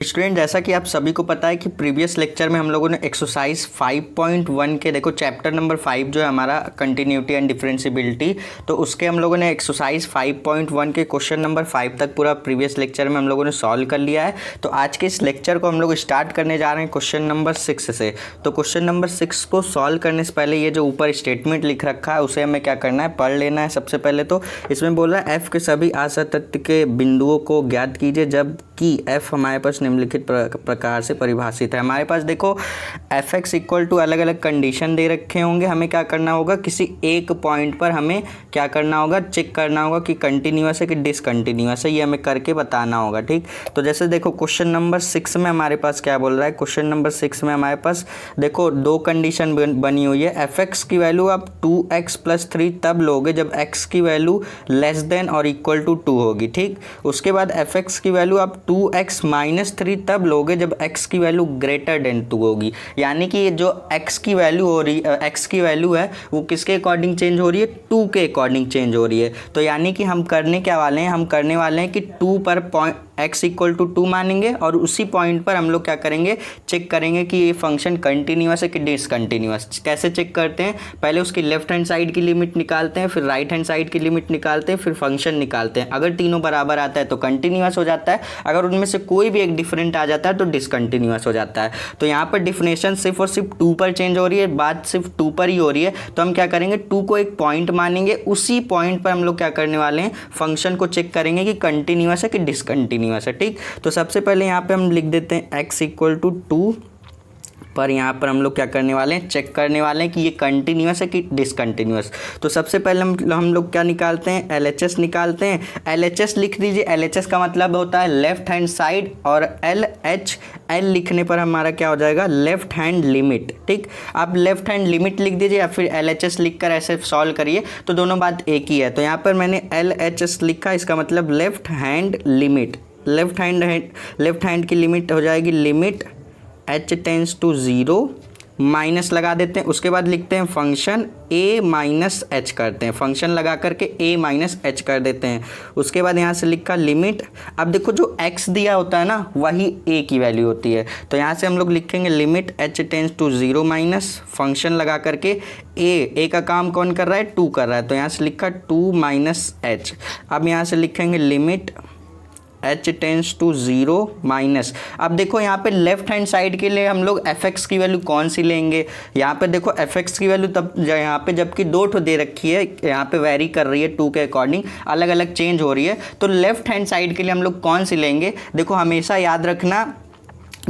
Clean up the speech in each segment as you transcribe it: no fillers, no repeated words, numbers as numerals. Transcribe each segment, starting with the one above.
Student, जैसा कि आप सभी को पता है कि प्रीवियस लेक्चर में हम लोगों ने एक्सरसाइज 5.1 के देखो चैप्टर नंबर 5 जो है हमारा कंटिन्यूटी एंड डिफरेंशियबिलिटी, तो उसके हम लोगों ने एक्सरसाइज 5.1 के क्वेश्चन नंबर 5 तक पूरा प्रीवियस लेक्चर में हम लोगों ने सॉल्व कर लिया है। तो आज के इस लेक्चर को हम लोग स्टार्ट करने जा रहे हैं क्वेश्चन नंबर 6 से। तो क्वेश्चन नंबर 6 को सॉल्व करने से पहले ये जो ऊपर स्टेटमेंट लिख रखा है उसे हमें क्या करना है, पढ़ लेना है। सबसे पहले तो इसमें बोल रहा है एफ के सभी आसतत्व के बिंदुओं को ज्ञात कीजिए जबकि एफ हमारे पास निम्नलिखित प्रकार से परिभाषित है। हमारे पास देखो एफ एक्स इक्वल टू अलग अलग कंडीशन दे रखे होंगे। हमें क्या करना होगा, किसी एक पॉइंट पर हमें क्या करना होगा, चेक करना होगा कि कंटिन्यूअस है कि डिसकंटिन्यूअस है, ये हमें करके बताना होगा। ठीक, तो जैसे देखो क्वेश्चन नंबर 6 में हमारे पास क्या बोल रहा है, क्वेश्चन नंबर 6 में हमारे पास देखो दो कंडीशन बनी हुई है। एफ एक्स की वैल्यू आप 2x + 3 तब लोगे जब x की वैल्यू लेस देन और इक्वल टू 2 होगी। ठीक, उसके बाद एफ एक्स की वैल्यू आप 2x - 3 तब लोगे जब x की वैल्यू ग्रेटर देन 2 होगी। यानी कि ये जो x की वैल्यू हो रही x की वैल्यू है वो किसके अकॉर्डिंग चेंज हो रही है, 2 के अकॉर्डिंग चेंज हो रही है। तो यानी कि हम करने क्या वाले हैं, हम करने वाले हैं कि 2 पर x इक्वल टू 2 मानेंगे और उसी पॉइंट पर हम लोग क्या करेंगे, चेक करेंगे कि ये फंक्शन कंटिन्यूअस है कि डिसकंटिन्यूअस। कैसे चेक करते हैं, पहले उसकी लेफ्ट हैंड साइड की लिमिट निकालते हैं, फिर राइट हैंड साइड की लिमिट निकालते हैं, फिर फंक्शन निकालते हैं। अगर तीनों बराबर आता है तो कंटिन्यूअस हो जाता है, अगर उनमें से कोई भी एक डिफरेंट आ जाता है तो डिसकंटिन्यूअस हो जाता है। तो यहाँ पर डिफिनेशन सिर्फ और सिर्फ 2 पर चेंज हो रही है, बात सिर्फ 2 पर ही हो रही है। तो हम क्या करेंगे, 2 को एक पॉइंट मानेंगे, उसी पॉइंट पर हम लोग क्या करने वाले हैं, फंक्शन को चेक करेंगे कि कंटिन्यूअस है कि डिसकंटिन्यूअस है। ठीक, तो सबसे पहले यहाँ पे हम लिख देते हैं x इक्वल टू 2 पर यहाँ पर हम लोग क्या करने वाले हैं, चेक करने वाले हैं कि ये कंटिन्यूअस है कि डिसकंटिन्यूअस। तो सबसे पहले हम लोग क्या निकालते हैं, LHS निकालते हैं। LHS लिख दीजिए, LHS का मतलब होता है लेफ्ट हैंड साइड, और L लिखने पर हमारा क्या हो जाएगा, लेफ्ट हैंड लिमिट। ठीक, आप लेफ्ट हैंड लिमिट लिख दीजिए या फिर LHS लिखकर ऐसे सॉल्व करिए तो दोनों बात एक ही है। तो यहाँ पर मैंने LHS लिखा, इसका मतलब left hand limit. Left hand की लिमिट हो जाएगी limit h tends to 0, minus लगा देते हैं। उसके बाद लिखते हैं फंक्शन a - h करते हैं, फंक्शन लगा करके a - h कर देते हैं। उसके बाद यहाँ से लिखा लिमिट। अब देखो जो x दिया होता है ना वही a की वैल्यू होती है, तो यहाँ से हम लोग लिखेंगे limit h tends to 0 minus function लगा करके a का काम कौन कर रहा है, 2 कर रहा है, तो यहाँ से लिखा 2 - h। अब यहाँ से लिखेंगे limit h tends to 0 minus. अब देखो यहाँ पे लेफ्ट हैंड साइड के लिए हम लोग एफ एक्स की वैल्यू कौन सी लेंगे, यहाँ पे देखो एफ एक्स की वैल्यू तब यहाँ पे जबकि 2 ठो दे रखी है, यहाँ पे वेरी कर रही है 2 के अकॉर्डिंग, अलग अलग चेंज हो रही है। तो लेफ्ट हैंड साइड के लिए हम लोग कौन सी लेंगे, देखो हमेशा याद रखना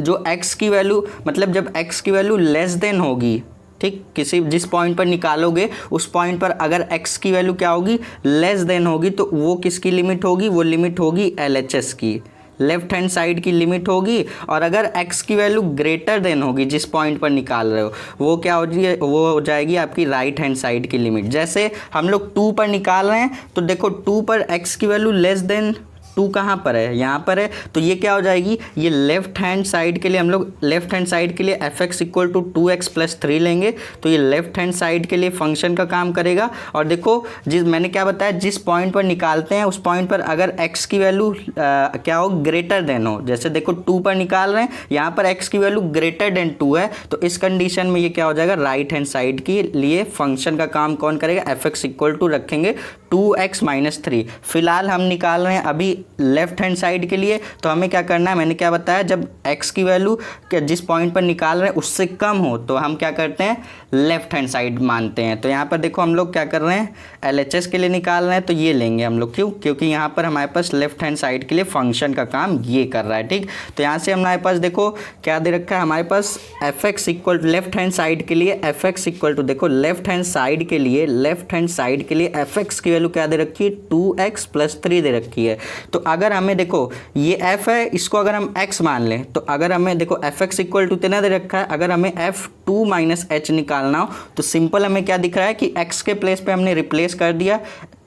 जो x की वैल्यू, मतलब जब x की वैल्यू लेस देन होगी, ठीक, किसी जिस पॉइंट पर निकालोगे उस पॉइंट पर अगर x की वैल्यू क्या होगी, लेस देन होगी, तो वो किसकी लिमिट होगी, वो लिमिट होगी LHS की, लेफ्ट हैंड साइड की लिमिट होगी। और अगर x की वैल्यू ग्रेटर देन होगी जिस पॉइंट पर निकाल रहे हो, वो क्या हो जाएगी आपकी राइट हैंड साइड की लिमिट। जैसे हम लोग 2 पर निकाल रहे हैं तो देखो 2 पर x की वैल्यू लेस देन 2 कहाँ पर है, यहाँ पर है, तो ये क्या हो जाएगी, ये लेफ्ट हैंड साइड के लिए हम लोग लेफ्ट हैंड साइड के लिए F X equal to 2x + 3 लेंगे, तो ये लेफ्ट हैंड साइड के लिए फंक्शन का काम करेगा। और देखो मैंने क्या बताया, जिस पॉइंट पर निकालते हैं उस पॉइंट पर अगर x की वैल्यू क्या हो, ग्रेटर देन हो, जैसे देखो 2 पर निकाल रहे हैं, यहाँ पर x की वैल्यू ग्रेटर देन 2 है, तो इस कंडीशन में ये क्या हो जाएगा, राइट हैंड साइड के लिए फंक्शन का काम कौन करेगा, एफ एक्स इक्वल टू रखेंगे 2x - 3। फिलहाल हम निकाल रहे हैं अभी लेफ्ट हैंड साइड के लिए, तो हमें क्या करना है, मैंने क्या बताया, जब x की वैल्यू जिस पॉइंट पर निकाल रहे हैं उससे कम हो तो हम क्या करते हैं, लेफ्ट हैंड साइड मानते हैं। तो यहाँ पर देखो हम लोग क्या कर रहे हैं, LHS के लिए निकाल रहे हैं तो ये लेंगे हम लोग, क्यों, क्योंकि यहाँ पर हमारे पास लेफ्ट हैंड साइड के लिए फंक्शन का काम ये कर रहा है। ठीक, तो यहाँ से हमारे पास देखो क्या दे रखा है, हमारे पास F X equal left hand side के लिए एफ एक्स इक्वल टू, देखो लेफ्ट हैंड साइड के लिए एफ एक्स की वैल्यू क्या दे रखी है, 2x + 3 दे रखी है। तो अगर हमें देखो ये f है, इसको अगर हम x मान लें, तो अगर हमें देखो एफ एक्स इक्वल टू इतना दे रखा है, अगर हमें f2 - h निकालना हो तो सिंपल हमें क्या दिख रहा है कि x के प्लेस पे हमने रिप्लेस कर दिया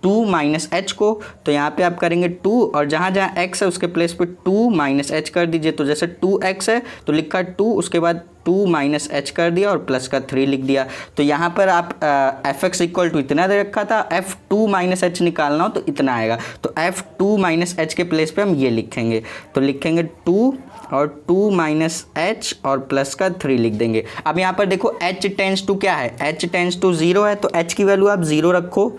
2 - h को, तो यहाँ पे आप करेंगे 2 और जहाँ जहाँ x है उसके प्लेस पे 2 - h कर दीजिए। तो जैसे 2x है तो लिखा 2, उसके बाद 2 - h कर दिया और प्लस का 3 लिख दिया। तो यहाँ पर आप एफ एक्स इक्वल टू इतना दे रखा था, f2 - h निकालना हो तो इतना आएगा, तो f2 - h के प्लेस पे हम ये लिखेंगे, तो लिखेंगे 2 और 2 माइनस एच और प्लस का 3 लिख देंगे। अब यहाँ पर देखो h टेंस टू क्या है, h टेंस टू 0 है, तो h की वैल्यू आप 0 रखो।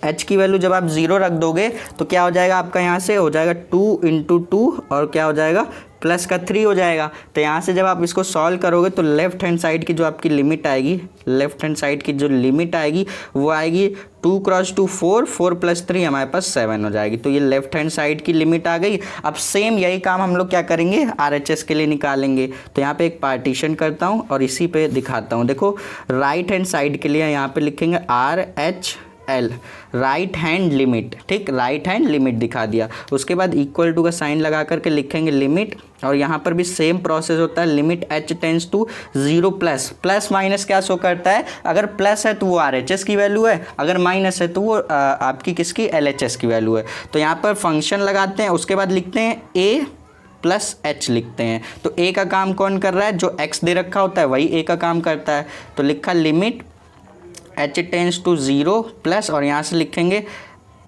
h की वैल्यू जब आप 0 रख दोगे तो क्या हो जाएगा आपका, यहाँ से हो जाएगा 2 इंटू 2 और क्या हो जाएगा प्लस का 3 हो जाएगा। तो यहाँ से जब आप इसको सॉल्व करोगे तो लेफ्ट हैंड साइड की जो आपकी लिमिट आएगी, लेफ्ट हैंड साइड की जो लिमिट आएगी वो आएगी 2 क्रॉस 2 4, 4 प्लस 3 हमारे पास 7 हो जाएगी। तो ये लेफ्ट हैंड साइड की लिमिट आ गई। अब सेम यही काम हम लोग क्या करेंगे, RHS के लिए निकालेंगे। तो यहाँ पे एक पार्टीशन करता हूँ और इसी पे दिखाता हूँ। देखो राइट हैंड साइड के लिए यहाँ पे लिखेंगे RHL, राइट हैंड लिमिट, ठीक, राइट हैंड लिमिट दिखा दिया। उसके बाद इक्वल टू का साइन लगा करके लिखेंगे लिमिट, और यहाँ पर भी सेम प्रोसेस होता है, limit h tends to 0 plus, plus minus क्या शो करता है, अगर प्लस है तो वो RHS की वैल्यू है, अगर माइनस है तो वो आपकी किसकी LHS की वैल्यू है। तो यहाँ पर फंक्शन लगाते हैं, उसके बाद लिखते हैं a प्लस एच लिखते हैं। तो a का काम कौन कर रहा है, जो x दे रखा होता है वही a का काम करता है। तो लिखा limit h tends to 0 plus, और यहाँ से लिखेंगे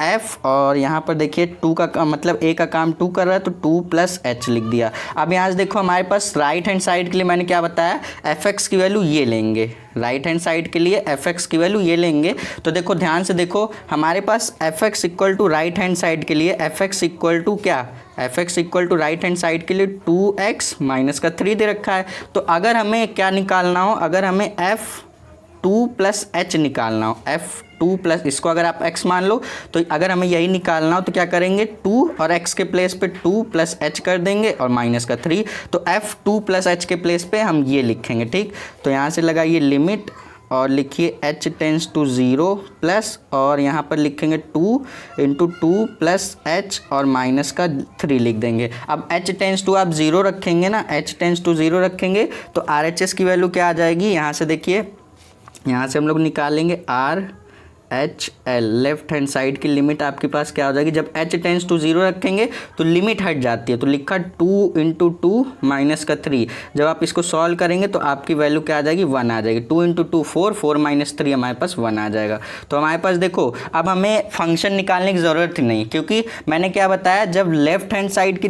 f, और यहाँ पर देखिए 2 का मतलब a का काम 2 कर रहा है तो 2 प्लस एच लिख दिया। अब यहाँ से देखो हमारे पास राइट हैंड साइड के लिए मैंने क्या बताया, fx की वैल्यू ये लेंगे, राइट हैंड साइड के लिए fx की वैल्यू ये लेंगे। तो देखो ध्यान से देखो हमारे पास fx equal to right hand side के लिए fx इक्वल टू क्या, fx equal to right hand side के लिए 2x माइनस का 3 दे रखा है। तो अगर हमें क्या निकालना हो, अगर हमें f2 प्लस एच निकालना हो, f2 प्लस, इसको अगर आप x मान लो, तो अगर हमें यही निकालना हो तो क्या करेंगे, 2 और x के प्लेस पे 2 प्लस एच कर देंगे और माइनस का 3। तो f2 प्लस एच के प्लेस पे हम ये लिखेंगे, ठीक। तो यहाँ से लगाइए लिमिट और लिखिए h टेंस टू 0 प्लस, और यहाँ पर लिखेंगे 2 इंटू 2 प्लस एच और माइनस का 3 लिख देंगे। अब h टेंस टू आप 0 रखेंगे ना, h टेंस टू 0 रखेंगे तो RHS की वैल्यू क्या आ जाएगी, यहाँ से देखिए, यहाँ से हम लोग निकालेंगे RHL, लेफ्ट हैंड साइड की लिमिट आपके पास क्या हो जाएगी, जब h टेंस टू 0 रखेंगे तो लिमिट हट जाती है। तो लिखा 2 इंटू 2 माइनस का 3, जब आप इसको सॉल्व करेंगे तो आपकी वैल्यू क्या आ जाएगी, 1 आ जाएगी। 2 इंटू 2 4, 4 माइनस 3 हमारे पास 1 आ जाएगा। तो हमारे पास देखो अब हमें फंक्शन निकालने की ज़रूरत ही नहीं, क्योंकि मैंने क्या बताया, जब लेफ्ट हैंड साइड की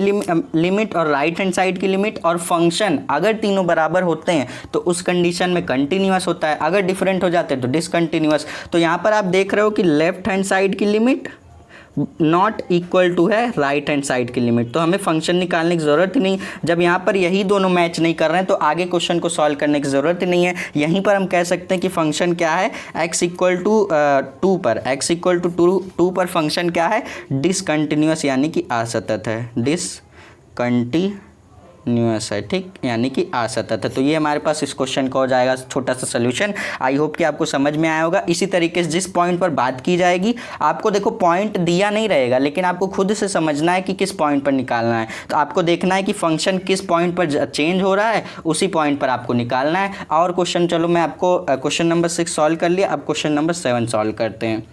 लिमिट और राइट हैंड साइड की लिमिट और फंक्शन अगर तीनों बराबर होते हैं तो उस कंडीशन में कंटिन्यूअस होता है, अगर डिफरेंट हो जाते हैं तो डिसकंटिन्यूअस। तो यहाँ पर आप देख रहे हो कि लेफ्ट हैंड साइड की लिमिट नॉट इक्वल टू है राइट हैंड साइड की लिमिट, तो हमें फंक्शन निकालने की ज़रूरत ही नहीं। जब यहाँ पर यही दोनों मैच नहीं कर रहे हैं तो आगे क्वेश्चन को सॉल्व करने की ज़रूरत ही नहीं है। यहीं पर हम कह सकते हैं कि फंक्शन क्या है, x इक्वल टू 2 पर, x इक्वल टू 2 पर फंक्शन क्या है, डिसकंटिन्यूअस यानी कि असतत है, डिसकंटिन्यूअस है, ठीक, यानी कि असतत है। तो ये हमारे पास इस क्वेश्चन का हो जाएगा छोटा सा सोल्यूशन। आई होप कि आपको समझ में आया होगा। इसी तरीके से जिस पॉइंट पर बात की जाएगी, आपको देखो पॉइंट दिया नहीं रहेगा, लेकिन आपको खुद से समझना है कि किस पॉइंट पर निकालना है। तो आपको देखना है कि फंक्शन किस पॉइंट पर चेंज हो रहा है, उसी पॉइंट पर आपको निकालना है। और क्वेश्चन, चलो मैं आपको क्वेश्चन नंबर 6 सॉल्व कर लिया, अब क्वेश्चन नंबर 7 सॉल्व करते हैं।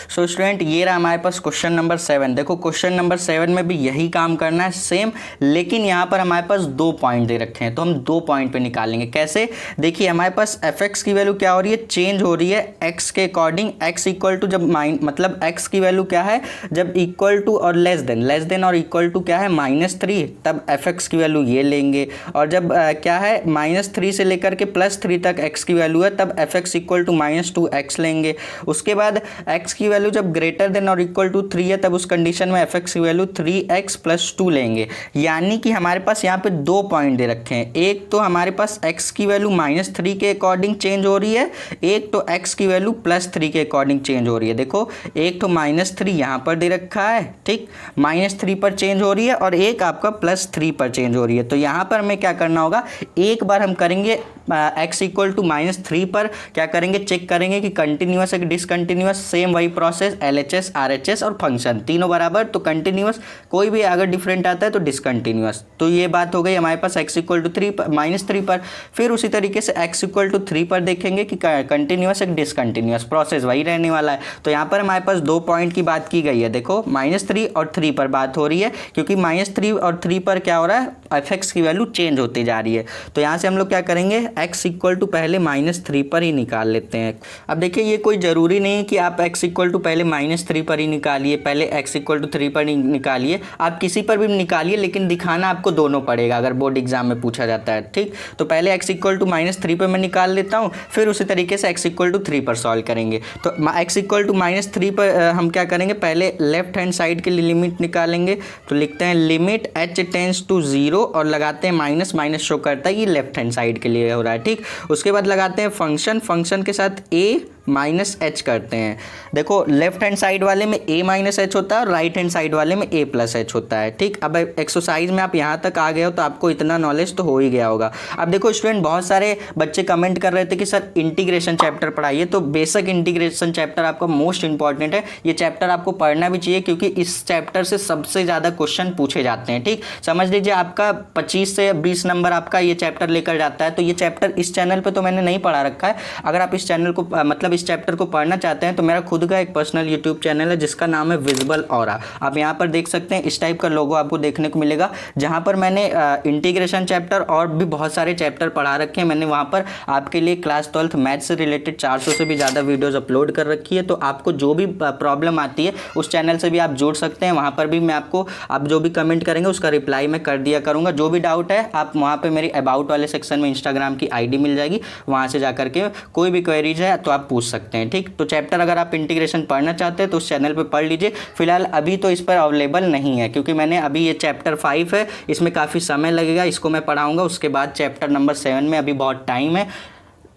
सो स्टूडेंट, ये रहा हमारे पास क्वेश्चन नंबर 7। देखो क्वेश्चन नंबर 7 में भी यही काम करना है सेम, लेकिन यहाँ पर हमारे पास 2 पॉइंट दे रखे हैं, तो हम 2 पॉइंट पे निकालेंगे। कैसे, देखिए हमारे पास fx की वैल्यू क्या हो रही है, चेंज हो रही है x के अकॉर्डिंग। x इक्वल टू जब मतलब x की वैल्यू क्या है, जब इक्वल टू और लेस देन और इक्वल टू क्या है -3, तब fx की वैल्यू ये लेंगे। और जब क्या है -3 से लेकर के +3 तक x की वैल्यू है, तब fx इक्वल टू -2x लेंगे। उसके बाद x की वैल्यू जब ग्रेटर देन और इक्वल टू 3 है, तब उस कंडीशन में fx की वैल्यू 3x + 2 लेंगे। यानी कि हमारे पास यहाँ पे 2 पॉइंट दे रखे हैं। एक तो हमारे पास x की वैल्यू -3 के अकॉर्डिंग चेंज हो रही है, एक तो x की वैल्यू +3 के अकॉर्डिंग चेंज हो रही है। देखो एक तो -3 यहाँ पर दे रखा है, ठीक, -3 पर चेंज हो रही है, और एक आपका +3 पर चेंज हो रही है। तो यहाँ पर हमें क्या करना होगा, एक बार हम करेंगे x इक्वल टू -3 पर क्या करेंगे, चेक करेंगे कि कंटिन्यूअस है कि डिसकंटिन्यूअस। सेम वही प्रोसेस, LHS RHS और फंक्शन तीनों बराबर तो कंटिन्यूअस, कोई भी अगर डिफरेंट आता है तो डिसकंटिन्यूअस। तो ये बात हो गई हमारे पास x इक्वल टू -3 पर। फिर उसी तरीके से x इक्वल टू 3 पर देखेंगे कि कंटिन्यूअस है डिसकंटिन्यूअस, प्रोसेस वही रहने वाला है। तो यहाँ पर हमारे पास 2 पॉइंट की बात की गई है। देखो -3 और 3 पर बात हो रही है, क्योंकि -3 और 3 पर क्या हो रहा है, fx की वैल्यू चेंज होती जा रही है। तो यहाँ से हम लोग क्या करेंगे, x इक्वल टू पहले -3 पर ही निकाल लेते हैं। अब देखिए ये कोई ज़रूरी नहीं है कि आप x इक्वल टू पहले -3 पर ही निकालिए, पहले x इक्वल टू 3 पर निकालिए, आप किसी पर भी निकालिए, लेकिन दिखाना आपको दोनों पड़ेगा अगर बोर्ड एग्जाम में पूछा जाता है। ठीक, तो पहले x इक्वल टू -3 पर मैं निकाल लेता हूँ, फिर उसी तरीके से x इक्वल टू 3 पर सॉल्व करेंगे। तो x इक्वल टू -3 पर हम क्या करेंगे, पहले लेफ्ट हैंड साइड के लिए लिमिट निकालेंगे। तो लिखते हैं लिमिट h टेंस टू 0 और लगाते हैं माइनस, माइनस शो करता है ये लेफ्ट हैंड साइड के लिए हो रहा है। ठीक, उसके बाद लगाते हैं फंक्शन के साथ a माइनस एच करते हैं। देखो लेफ्ट हैंड साइड वाले में a माइनस एच होता है और राइट हैंड साइड वाले में a प्लस एच होता है। ठीक, अब एक्सरसाइज में आप यहाँ तक आ गए हो तो आपको इतना नॉलेज तो हो ही गया होगा। अब देखो स्टूडेंट, बहुत सारे बच्चे कमेंट कर रहे थे कि सर इंटीग्रेशन चैप्टर पढ़ाइए, तो बेसिक इंटीग्रेशन चैप्टर आपका मोस्ट इंपॉर्टेंट है। ये चैप्टर आपको पढ़ना भी चाहिए क्योंकि इस चैप्टर से सबसे ज़्यादा क्वेश्चन पूछे जाते हैं। ठीक, समझ लीजिए आपका 25 से 20 नंबर आपका ये चैप्टर लेकर जाता है। तो ये चैप्टर इस चैनल पर तो मैंने नहीं पढ़ा रखा है। अगर आप इस चैनल को मतलब इस चैप्टर को पढ़ना चाहते हैं तो मेरा खुद का एक पर्सनल यूट्यूब चैनल है जिसका नाम है विजिबल ऑरा। आप यहाँ पर देख सकते हैं, इस टाइप का लोगो आपको देखने को मिलेगा, जहाँ पर मैंने इंटीग्रेशन चैप्टर और भी बहुत सारे चैप्टर पढ़ा रखे हैं। मैंने वहाँ पर आपके लिए क्लास 12th मैथ से रिलेटेड 400 से भी ज़्यादा वीडियोज़ अपलोड कर रखी है। तो आपको जो भी प्रॉब्लम आती है उस चैनल से भी आप जुड़ सकते हैं। वहाँ पर भी मैं आपको, आप जो भी कमेंट करेंगे उसका रिप्लाई मैं कर दिया करूँगा। जो भी डाउट है आप वहाँ पर मेरी अबाउट वाले सेक्शन में इंस्टाग्राम की ID मिल जाएगी, वहाँ से जाकर के कोई भी क्वेरीज है तो आप पूछ सकते हैं। ठीक, तो चैप्टर अगर आप इंटीग्रेशन पढ़ना चाहते हैं तो उस चैनल पे पढ़ लीजिए। फिलहाल अभी तो इस पर अवेलेबल नहीं है क्योंकि मैंने अभी ये चैप्टर 5 है, इसमें काफ़ी समय लगेगा, इसको मैं पढ़ाऊँगा। उसके बाद चैप्टर नंबर 7 में अभी बहुत टाइम है।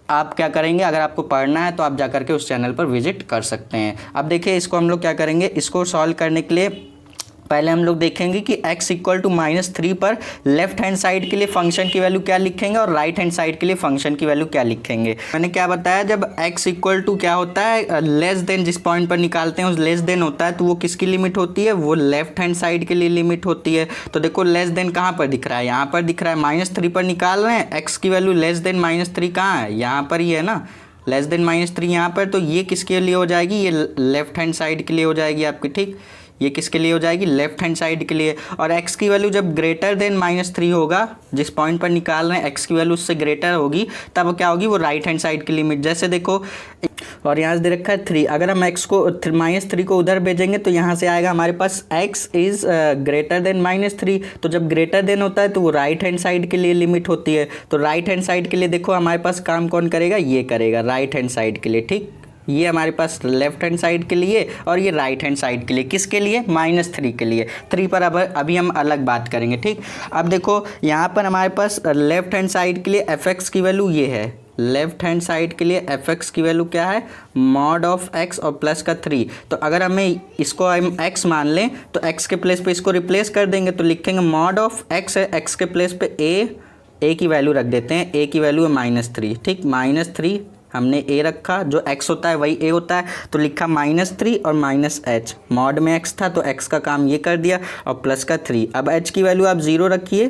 आप क्या करेंगे, अगर आपको पढ़ना है तो आप जाकर के उस चैनल पर विजिट कर सकते हैं। अब देखिए इसको हम लोग क्या करेंगे, इसको सॉल्व करने के लिए पहले हम लोग देखेंगे कि x इक्वल टू -3 पर लेफ्ट हैंड साइड के लिए फंक्शन की वैल्यू क्या लिखेंगे और राइट हैंड साइड के लिए फंक्शन की वैल्यू क्या लिखेंगे। मैंने क्या बताया, जब x इक्वल टू क्या होता है, लेस देन, जिस पॉइंट पर निकालते हैं उस लेस देन होता है, तो वो किसकी लिमिट होती है, वो लेफ्ट हैंड साइड के लिए लिमिट होती है। तो देखो लेस देन कहाँ पर दिख रहा है, यहाँ पर दिख रहा है। -3 पर निकाल रहे हैं, x की वैल्यू लेस देन -3 कहाँ है, यहाँ पर ही है ना, लेस देन -3 यहाँ पर। तो ये किसके लिए हो जाएगी, ये लेफ्ट हैंड साइड के लिए हो जाएगी आपकी। ठीक, ये किसके लिए हो जाएगी, लेफ्ट हैंड साइड के लिए। और x की वैल्यू जब ग्रेटर देन -3 होगा, जिस पॉइंट पर निकाल रहे हैं x की वैल्यू उससे ग्रेटर होगी, तब क्या होगी, वो राइट हैंड साइड की लिमिट। जैसे देखो, और यहाँ से दे रखा है 3, अगर हम x को -3 को उधर भेजेंगे तो यहाँ से आएगा हमारे पास x इज़ ग्रेटर देन -3। तो जब ग्रेटर देन होता है तो वो राइट हैंड साइड के लिए लिमिट होती है। तो राइट हैंड साइड के लिए देखो हमारे पास काम कौन करेगा, ये करेगा राइट हैंड साइड के लिए। ठीक, ये हमारे पास लेफ्ट हैंड साइड के लिए और ये राइट हैंड साइड के लिए। किसके लिए, -3 के लिए। 3 पर अब अभी हम अलग बात करेंगे। ठीक, अब देखो यहाँ पर हमारे पास लेफ्ट हैंड साइड के लिए fx की वैल्यू ये है, लेफ्ट हैंड साइड के लिए fx की वैल्यू क्या है, मॉड ऑफ x और प्लस का 3। तो अगर हमें इसको हम x मान लें तो x के प्लेस पे इसको रिप्लेस कर देंगे, तो लिखेंगे मॉड ऑफ x है, x के प्लेस पे a की वैल्यू रख देते हैं, a की वैल्यू है -3। ठीक, -3 हमने a रखा, जो x होता है वही a होता है, तो लिखा -3 और -h। मॉड में x था तो x का काम ये कर दिया और प्लस का 3। अब h की वैल्यू आप 0 रखिए,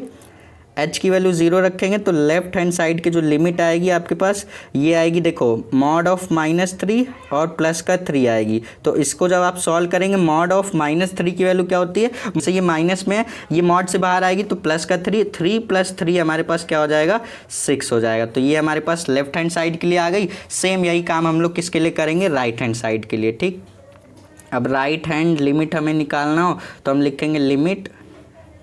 h की वैल्यू 0 रखेंगे तो लेफ्ट हैंड साइड की जो लिमिट आएगी आपके पास ये आएगी, देखो मॉड ऑफ -3 और प्लस का 3 आएगी। तो इसको जब आप सॉल्व करेंगे, मॉड ऑफ -3 की वैल्यू क्या होती है, जैसे ये माइनस में है, ये मॉड से बाहर आएगी तो प्लस का 3, 3 + 3 हमारे पास क्या हो जाएगा, 6 हो जाएगा। तो ये हमारे पास लेफ्ट हैंड साइड के लिए आ गई। सेम यही काम हम लोग किसके लिए करेंगे, राइट हैंड साइड के लिए। ठीक, अब राइट हैंड लिमिट हमें निकालना हो तो हम लिखेंगे limit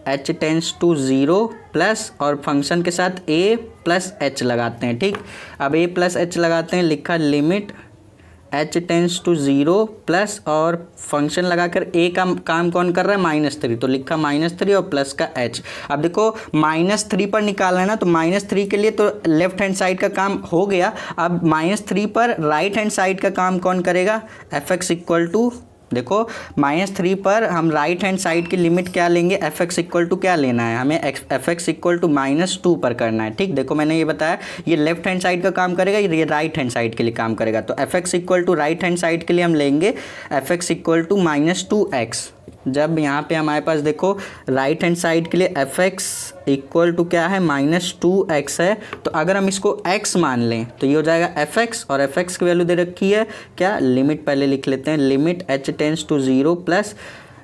h tends to 0 plus और फंक्शन के साथ a + h लगाते हैं। ठीक, अब a + h लगाते हैं, लिखा limit h tends to 0 plus और फंक्शन लगाकर a का काम कौन कर रहा है, -3, तो लिखा -3 और प्लस का h। अब देखो -3 पर निकालना है ना, तो -3 के लिए तो लेफ्ट हैंड साइड का काम हो गया। अब -3 पर राइट हैंड साइड का काम कौन करेगा, fx इक्वल टू, देखो -3 पर हम राइट हैंड साइड की लिमिट क्या लेंगे, fx इक्वल टू क्या लेना है हमें, fx इक्वल टू -2 पर करना है। ठीक, देखो मैंने ये बताया, ये लेफ्ट हैंड साइड का काम करेगा, ये राइट हैंड साइड के लिए काम करेगा। तो fx equal to right hand side के लिए हम लेंगे fx इक्वल टू -2x। जब यहाँ पे हमारे पास देखो राइट हैंड साइड के लिए fx इक्वल टू क्या है, -2x है, तो अगर हम इसको x मान लें तो ये हो जाएगा fx, और fx की वैल्यू दे रखी है क्या, लिमिट पहले लिख लेते हैं, limit h tends to 0 plus,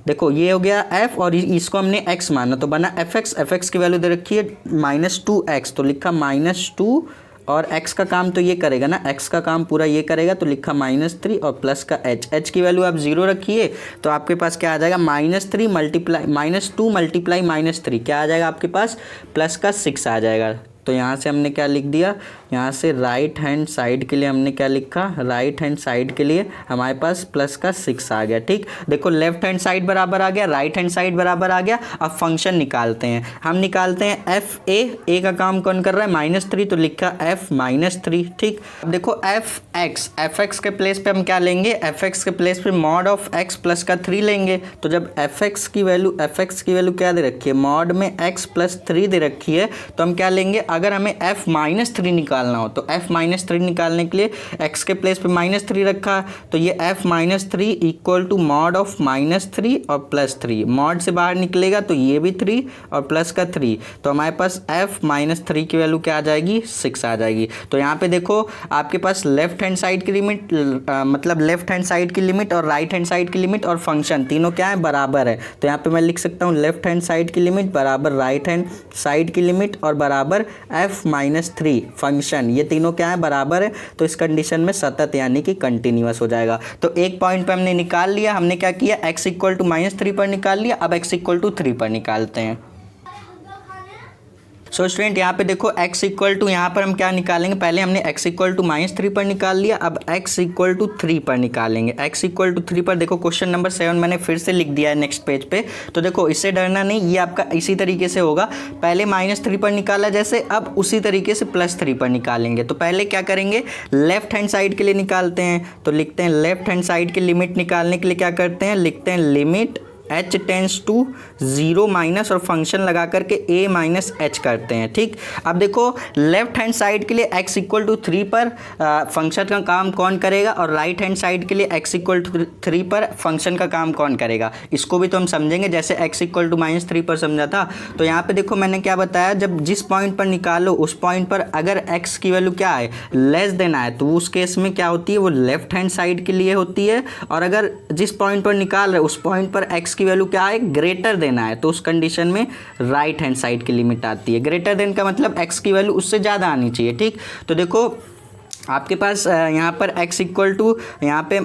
देखो ये हो गया f और इसको हमने x माना तो बना fx, fx की वैल्यू दे रखी है -2x, तो लिखा -2 और x का काम तो ये करेगा ना, x का काम पूरा ये करेगा, तो लिखा -3 और प्लस का h की वैल्यू आप 0 रखिए तो आपके पास क्या आ जाएगा -3 मल्टीप्लाई -2 मल्टीप्लाई -3 क्या आ जाएगा आपके पास प्लस का 6 आ जाएगा। तो यहाँ से हमने क्या लिख दिया, यहाँ से राइट हैंड साइड के लिए हमने क्या लिखा, राइट हैंड साइड के लिए हमारे पास प्लस का 6 आ गया। ठीक, देखो लेफ्ट हैंड साइड बराबर आ गया, राइट हैंड साइड बराबर आ गया। अब फंक्शन निकालते हैं, हम निकालते हैं एफ ए का काम कौन कर रहा है -3, तो लिखा f -3। ठीक, अब देखो एफ एक्स के प्लेस पे हम क्या लेंगे, एफ एक्स के प्लेस पे मॉड ऑफ x प्लस का 3 लेंगे। तो जब एफ एक्स की वैल्यू क्या दे रखी है, मॉड में x प्लस 3 दे रखी है, तो हम क्या लेंगे, अगर हमें f -3 निकालना हो तो f -3 निकालने के लिए x के प्लेस पे -3 रखा, तो ये f -3 equal to mod of -3 और प्लस 3, मॉड से बाहर निकलेगा तो ये भी 3 और प्लस का 3, तो हमारे पास f -3 की वैल्यू क्या आ जाएगी 6 आ जाएगी। तो यहाँ पे देखो आपके पास लेफ्ट हैंड साइड की लिमिट मतलब लेफ्ट हैंड साइड की लिमिट और राइट हैंड साइड की लिमिट और फंक्शन तीनों क्या है, बराबर है। तो यहाँ पे मैं लिख सकता हूँ लेफ्ट हैंड साइड की लिमिट बराबर राइट हैंड साइड की लिमिट और बराबर f -3 फंक्शन, ये तीनों क्या है, बराबर है। तो इस कंडीशन में सतत यानी कि कंटिन्यूअस हो जाएगा। तो एक पॉइंट पे हमने निकाल लिया, हमने क्या किया, x इक्वल टू -3 पर निकाल लिया, अब x इक्वल टू 3 पर निकालते हैं। सो स्टूडेंट यहाँ पे देखो x इक्वल टू, यहाँ पर हम क्या निकालेंगे, पहले हमने x इक्वल टू -3 पर निकाल लिया, अब x इक्वल टू 3 पर निकालेंगे। x इक्वल टू 3 पर देखो क्वेश्चन नंबर 7 मैंने फिर से लिख दिया है नेक्स्ट पेज पे। तो देखो इससे डरना नहीं, ये आपका इसी तरीके से होगा, पहले -3 पर निकाला जैसे, अब उसी तरीके से +3 पर निकालेंगे। तो पहले क्या करेंगे, लेफ्ट हैंड साइड के लिए निकालते हैं, तो लिखते हैं लेफ्ट हैंड साइड की लिमिट निकालने के लिए क्या करते हैं, लिखते हैं limit h tends to 0 minus और फंक्शन लगा करके a माइनस h करते हैं। ठीक, अब देखो लेफ्ट हैंड साइड के लिए x इक्वल टू 3 पर फंक्शन का काम कौन करेगा, और राइट हैंड साइड के लिए x इक्वल टू 3 पर फंक्शन का काम कौन करेगा, इसको भी तो हम समझेंगे जैसे x इक्वल टू -3 पर समझा था। तो यहाँ पे देखो मैंने क्या बताया, जब जिस पॉइंट पर निकालो उस पॉइंट पर अगर x की वैल्यू क्या है, लेस देन आए, तो उस केस में क्या होती है, वो लेफ्ट हैंड साइड के लिए होती है, और अगर जिस पॉइंट पर निकाल रहे उस पॉइंट पर x की वैल्यू क्या है, ग्रेटर देन है, तो उस कंडीशन में राइट हैंड साइड की लिमिट आती है। ग्रेटर देन का मतलब x की वैल्यू उससे ज़्यादा आनी चाहिए। ठीक, तो देखो आपके पास यहाँ पर x इक्वल टू, यहाँ पे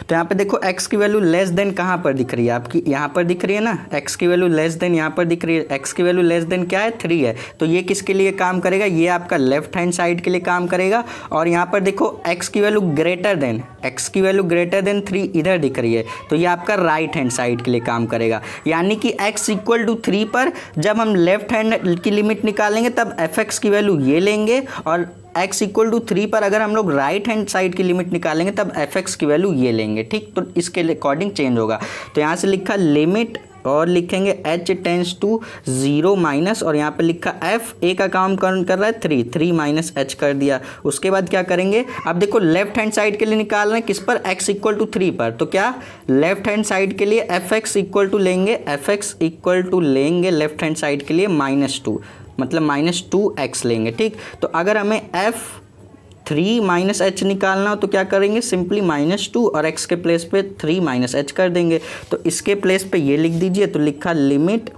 तो यहाँ पे देखो x की वैल्यू लेस देन कहाँ पर दिख रही है आपकी, यहाँ पर दिख रही है ना, x की वैल्यू लेस देन यहाँ पर दिख रही है, x की वैल्यू लेस देन क्या है 3 है, तो ये किसके लिए काम करेगा, ये आपका लेफ्ट हैंड साइड के लिए काम करेगा। और यहाँ पर देखो x की वैल्यू ग्रेटर देन, x की वैल्यू ग्रेटर देन 3 इधर दिख रही है, तो ये आपका राइट हैंड साइड के लिए काम करेगा। यानी कि x इक्वल टू 3 पर जब हम लेफ्ट हैंड की लिमिट निकालेंगे तब f(x) की वैल्यू ये लेंगे, और x इक्वल टू 3 पर अगर हम लोग राइट हैंड साइड की लिमिट निकालेंगे तब f(x) की वैल्यू ये लेंगे। ठीक, तो इसके अकॉर्डिंग चेंज होगा। तो यहाँ से लिखा लिमिट और लिखेंगे h टेंस टू 0 माइनस, और यहाँ पे लिखा f a का काम कौन कर रहा है 3 माइनस h कर दिया। उसके बाद क्या करेंगे, अब देखो लेफ्ट हैंड साइड के लिए निकाल रहे हैं किस पर, x इक्वल टू 3 पर, तो क्या लेफ्ट हैंड साइड के लिए f(x) इक्वल टू लेंगे, f(x) इक्वल टू लेंगे लेफ्ट हैंड साइड के लिए -2, मतलब -2x लेंगे। ठीक, तो अगर हमें f3 माइनस h निकालना हो तो क्या करेंगे, सिंपली -2 और x के प्लेस पे 3 माइनस h कर देंगे। तो इसके प्लेस पे ये लिख दीजिए, तो लिखा limit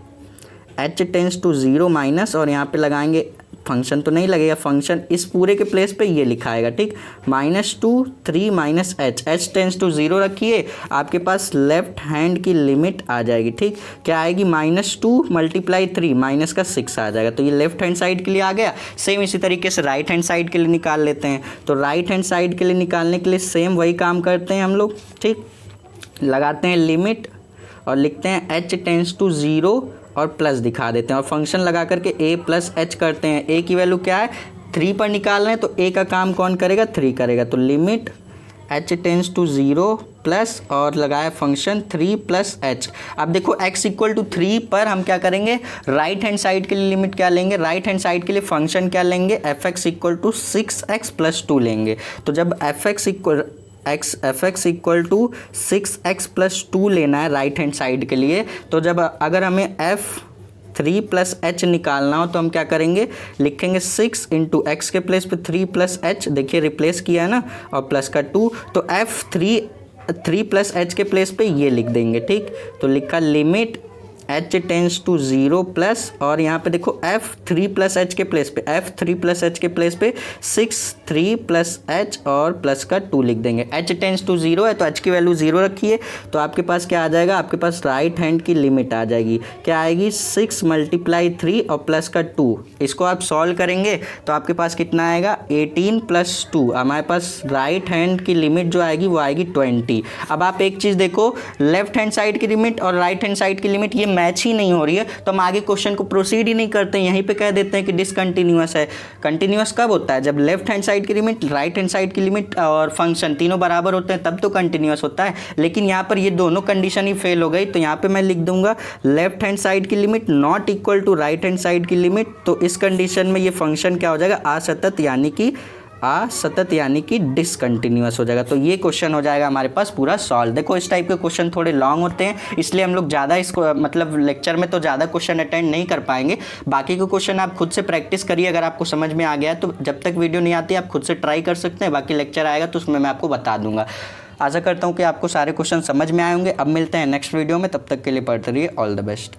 h tends to 0 minus, और यहाँ पे लगाएंगे फंक्शन तो नहीं लगेगा, फंक्शन इस पूरे के प्लेस पे ये लिखा आएगा। ठीक, -2 3 माइनस h टेंस टू 0 रखिए, आपके पास लेफ्ट हैंड की लिमिट आ जाएगी। ठीक, क्या आएगी, -2 मल्टीप्लाई 3 माइनस का 6 आ जाएगा। तो ये लेफ्ट हैंड साइड के लिए आ गया। सेम इसी तरीके से राइट हैंड साइड के लिए निकाल लेते हैं। तो राइट हैंड साइड के लिए निकालने के लिए सेम वही काम करते हैं हम लोग। ठीक, लगाते हैं लिमिट और लिखते हैं h टेंस टू 0 और प्लस दिखा देते हैं, और फंक्शन लगा करके a प्लस h करते हैं। a की वैल्यू क्या है 3 पर निकाल रहे हैं, तो a का काम कौन करेगा 3 करेगा। तो limit h tends to 0 plus और लगाया फंक्शन 3 प्लस h। अब देखो x इक्वल टू 3 पर हम क्या करेंगे, राइट हैंड साइड के लिए लिमिट क्या लेंगे, राइट हैंड साइड के लिए फंक्शन क्या लेंगे, f(x) equal to 6x plus 2 लेंगे। तो जब f(x) equal to 6x plus 2 लेना है राइट हैंड साइड के लिए, तो जब अगर हमें f3 प्लस h निकालना हो तो हम क्या करेंगे, लिखेंगे 6 इंटू एक्स के प्लेस पे 3 प्लस h, देखिए रिप्लेस किया है ना, और प्लस का 2, तो f3 प्लस h के प्लेस पे ये लिख देंगे। ठीक, तो लिखा limit h tends to 0 plus, और यहाँ पे देखो f 3 प्लस h के प्लेस पे, f 3 प्लस h के प्लेस पे 6 3 प्लस h और प्लस का 2 लिख देंगे। h टेंस टू 0 है तो h की वैल्यू 0 रखिए, तो आपके पास क्या आ जाएगा, आपके पास राइट हैंड की लिमिट आ जाएगी, क्या आएगी 6 मल्टीप्लाई 3 और प्लस का 2। इसको आप सॉल्व करेंगे तो आपके पास कितना आएगा 18 प्लस 2, हमारे पास राइट हैंड की लिमिट जो आएगी वो आएगी 20। अब आप एक चीज़ देखो, लेफ्ट हैंड साइड की लिमिट और राइट हैंड साइड की लिमिट ये मैच ही नहीं हो रही है, तो हम आगे क्वेश्चन को प्रोसीड ही नहीं करते हैं, यहीं पे कह देते हैं कि डिसकंटिन्यूअस है। कंटिन्यूअस कब होता है, जब लेफ्ट हैंड साइड की लिमिट, राइट हैंड साइड की लिमिट और फंक्शन तीनों बराबर होते हैं, तब तो कंटिन्यूअस होता है। लेकिन यहाँ पर ये दोनों कंडीशन ही फेल हो गई, तो यहाँ पे मैं लिख दूंगा लेफ्ट हैंड साइड की limit not equal to right hand side की लिमिट। तो इस कंडीशन में ये फंक्शन क्या हो जाएगा, असतत यानी कि डिसकंटिन्यूअस हो जाएगा। तो ये क्वेश्चन हो जाएगा हमारे पास पूरा सॉल्व। देखो इस टाइप के क्वेश्चन थोड़े लॉन्ग होते हैं, इसलिए हम लोग ज़्यादा इसको मतलब लेक्चर में तो ज़्यादा क्वेश्चन अटेंड नहीं कर पाएंगे। बाकी के क्वेश्चन आप खुद से प्रैक्टिस करिए, अगर आपको समझ में आ गया है तो जब तक वीडियो नहीं आती आप खुद से ट्राई कर सकते हैं, बाकी लेक्चर आएगा तो उसमें मैं आपको बता दूंगा। आशा करता हूँ कि आपको सारे क्वेश्चन समझ में आए होंगे। अब मिलते हैं नेक्स्ट वीडियो में, तब तक के लिए पढ़ते रहिए। All the best.